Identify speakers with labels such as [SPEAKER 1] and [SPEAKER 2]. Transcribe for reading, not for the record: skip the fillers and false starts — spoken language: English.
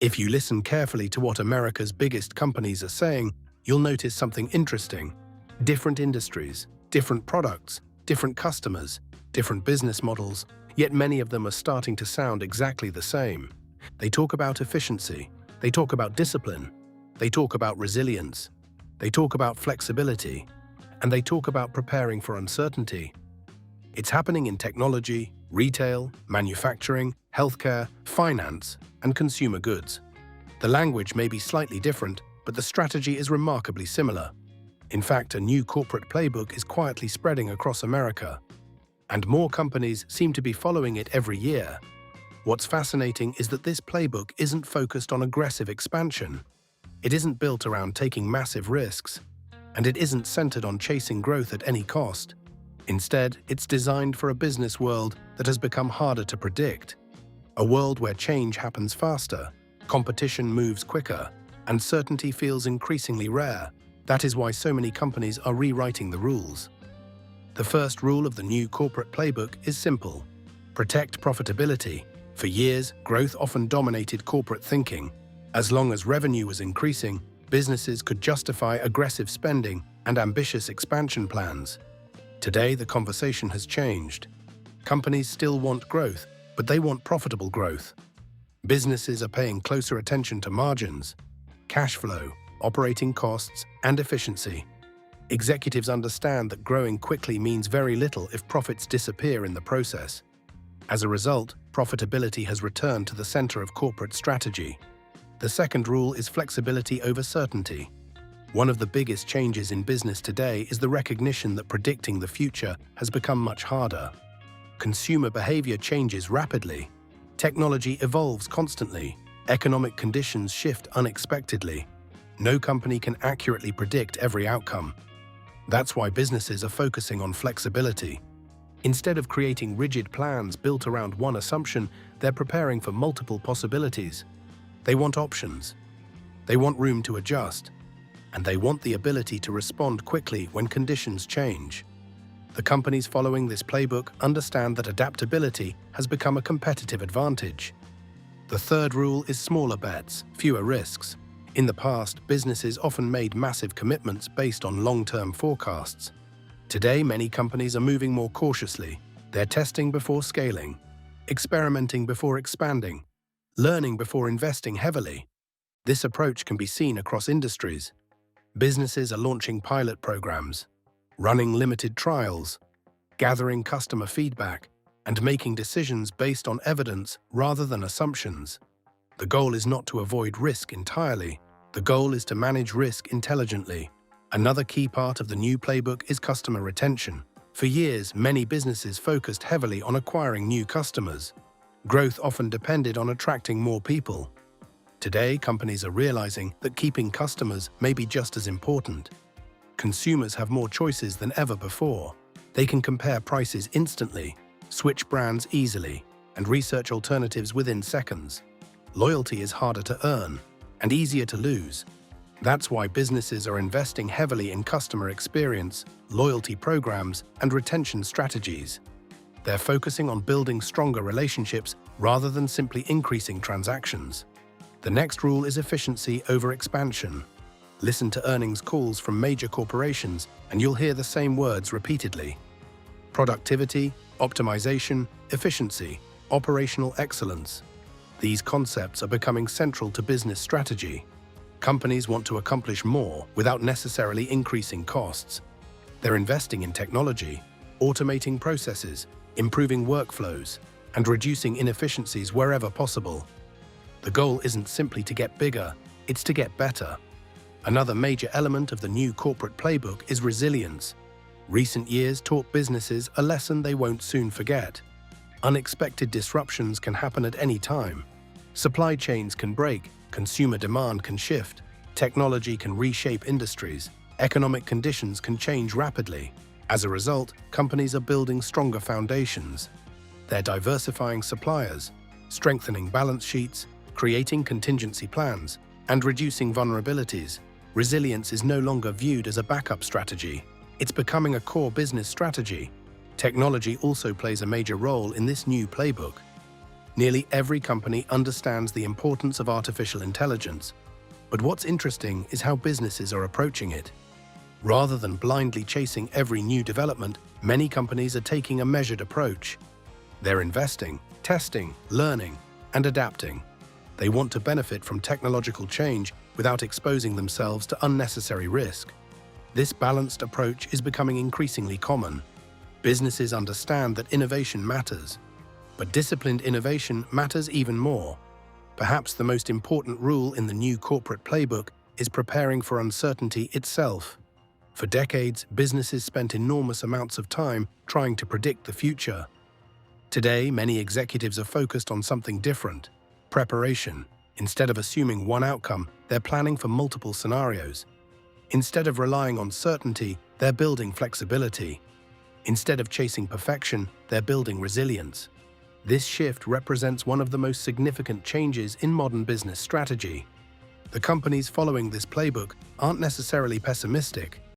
[SPEAKER 1] If you listen carefully to what America's biggest companies are saying, you'll notice something interesting. Different industries, different products, different customers, different business models, yet many of them are starting to sound exactly the same. They talk about efficiency, they talk about discipline, they talk about resilience, they talk about flexibility, and they talk about preparing for uncertainty. It's happening in technology, retail, manufacturing, healthcare, finance, and consumer goods. The language may be slightly different, but the strategy is remarkably similar. In fact, a new corporate playbook is quietly spreading across America, and more companies seem to be following it every year. What's fascinating is that this playbook isn't focused on aggressive expansion. It isn't built around taking massive risks, and it isn't centered on chasing growth at any cost. Instead, it's designed for a business world that has become harder to predict. A world where change happens faster, competition moves quicker, and certainty feels increasingly rare. That is why so many companies are rewriting the rules. The first rule of the new corporate playbook is simple: protect profitability. For years, growth often dominated corporate thinking. As long as revenue was increasing, businesses could justify aggressive spending and ambitious expansion plans. Today, the conversation has changed. Companies still want growth, but they want profitable growth. Businesses are paying closer attention to margins, cash flow, operating costs, and efficiency. Executives understand that growing quickly means very little if profits disappear in the process. As a result, profitability has returned to the center of corporate strategy. The second rule is flexibility over certainty. One of the biggest changes in business today is the recognition that predicting the future has become much harder. Consumer behavior changes rapidly. Technology evolves constantly. Economic conditions shift unexpectedly. No company can accurately predict every outcome. That's why businesses are focusing on flexibility. Instead of creating rigid plans built around one assumption, they're preparing for multiple possibilities. They want options. They want room to adjust. And they want the ability to respond quickly when conditions change. The companies following this playbook understand that adaptability has become a competitive advantage. The third rule is smaller bets, fewer risks. In the past, businesses often made massive commitments based on long-term forecasts. Today, many companies are moving more cautiously. They're testing before scaling, experimenting before expanding, learning before investing heavily. This approach can be seen across industries. Businesses are launching pilot programs, running limited trials, gathering customer feedback, and making decisions based on evidence rather than assumptions. The goal is not to avoid risk entirely. The goal is to manage risk intelligently. Another key part of the new playbook is customer retention. For years, many businesses focused heavily on acquiring new customers. Growth often depended on attracting more people. Today, companies are realizing that keeping customers may be just as important. Consumers have more choices than ever before. They can compare prices instantly, switch brands easily, and research alternatives within seconds. Loyalty is harder to earn and easier to lose. That's why businesses are investing heavily in customer experience, loyalty programs, and retention strategies. They're focusing on building stronger relationships rather than simply increasing transactions. The next rule is efficiency over expansion. Listen to earnings calls from major corporations and you'll hear the same words repeatedly. Productivity, optimization, efficiency, operational excellence. These concepts are becoming central to business strategy. Companies want to accomplish more without necessarily increasing costs. They're investing in technology, automating processes, improving workflows, and reducing inefficiencies wherever possible. The goal isn't simply to get bigger, it's to get better. Another major element of the new corporate playbook is resilience. Recent years taught businesses a lesson they won't soon forget. Unexpected disruptions can happen at any time. Supply chains can break, consumer demand can shift, technology can reshape industries, economic conditions can change rapidly. As a result, companies are building stronger foundations. They're diversifying suppliers, strengthening balance sheets, creating contingency plans, and reducing vulnerabilities. Resilience is no longer viewed as a backup strategy. It's becoming a core business strategy. Technology also plays a major role in this new playbook. Nearly every company understands the importance of artificial intelligence, but what's interesting is how businesses are approaching it. Rather than blindly chasing every new development, many companies are taking a measured approach. They're investing, testing, learning, and adapting. They want to benefit from technological change without exposing themselves to unnecessary risk. This balanced approach is becoming increasingly common. Businesses understand that innovation matters, but disciplined innovation matters even more. Perhaps the most important rule in the new corporate playbook is preparing for uncertainty itself. For decades, businesses spent enormous amounts of time trying to predict the future. Today, many executives are focused on something different: preparation. Instead of assuming one outcome, they're planning for multiple scenarios. Instead of relying on certainty, they're building flexibility. Instead of chasing perfection, they're building resilience. This shift represents one of the most significant changes in modern business strategy. The companies following this playbook aren't necessarily pessimistic.